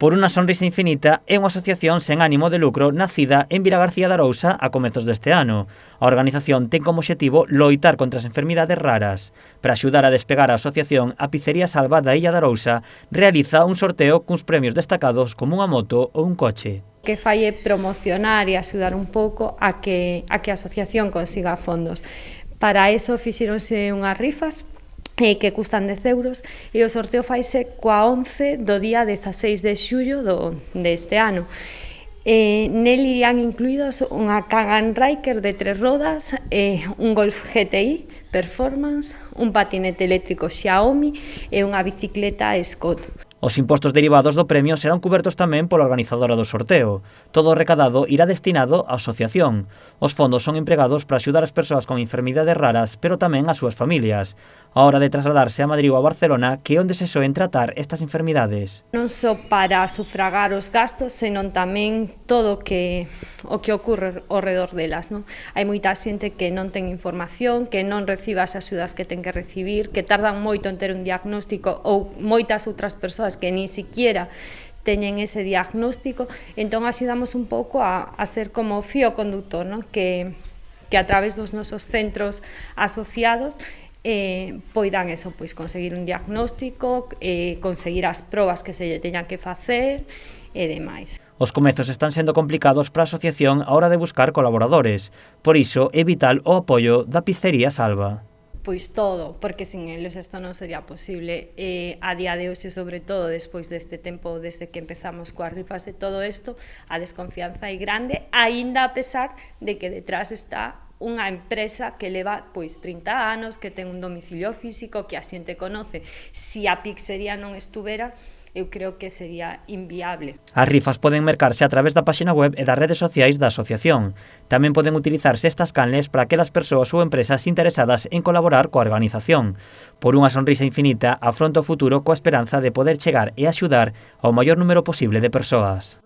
Por unha sonrisa infinita é unha asociación sen ánimo de lucro nacida en Vilagarcía de Arousa a comezos deste ano. A organización ten como obxectivo loitar contra as enfermidades raras. Para axudar a despegar a asociación, a Pizzería Salva da Illa de Arousa realiza un sorteo cuns premios destacados como unha moto ou un coche. Que fai é promocionar e axudar un pouco a que a asociación consiga fondos. Para eso fixeronse unhas rifas que custan 10 euros e o sorteo faise coa 11 do día 16 de xullo deste ano. Nel irían incluídos unha Kagan Ryker de 3 rodas, un Golf GTI Performance, un patinete eléctrico Xiaomi e unha bicicleta Scott. Os impostos derivados do premio serán cubertos tamén pola organizadora do sorteo. Todo o recadado irá destinado á asociación. Os fondos son empregados para axudar as persoas con enfermidades raras, pero tamén as súas familias. A hora de trasladarse a Madrid ou a Barcelona, que é onde se soen tratar estas enfermidades. Non só para sufragar os gastos, senón tamén todo o que ocorre ao redor delas. Non? Hai moita xente que non ten información, que non recibe as axudas que ten que recibir, que tardan moito en ter un diagnóstico ou moitas outras persoas que ni siquiera teñen ese diagnóstico, entón axudamos un pouco a ser como fío conductor, non? Que a través dos nosos centros asociados poidan eso, pois conseguir un diagnóstico, conseguir as probas que se lle teñan que facer e demais. Os comezos están sendo complicados para a asociación a hora de buscar colaboradores, por iso é vital o apoio da Pizzería Salva. Pois todo, porque sin eles isto non sería posible. A día de hoxe, sobre todo, despois deste tempo, desde que empezamos coas rifas e todo isto, a desconfianza é grande, aínda a pesar de que detrás está unha empresa que leva pois 30 anos, que ten un domicilio físico, que a xente conoce. Si a pizzería non estuvera, eu creo que sería inviable. As rifas poden mercarse a través da páxina web e das redes sociais da asociación. Tamén poden utilizarse estas canles para aquelas persoas ou empresas interesadas en colaborar coa organización. Por unha sonrisa infinita, afronta o futuro coa esperanza de poder chegar e axudar ao maior número posible de persoas.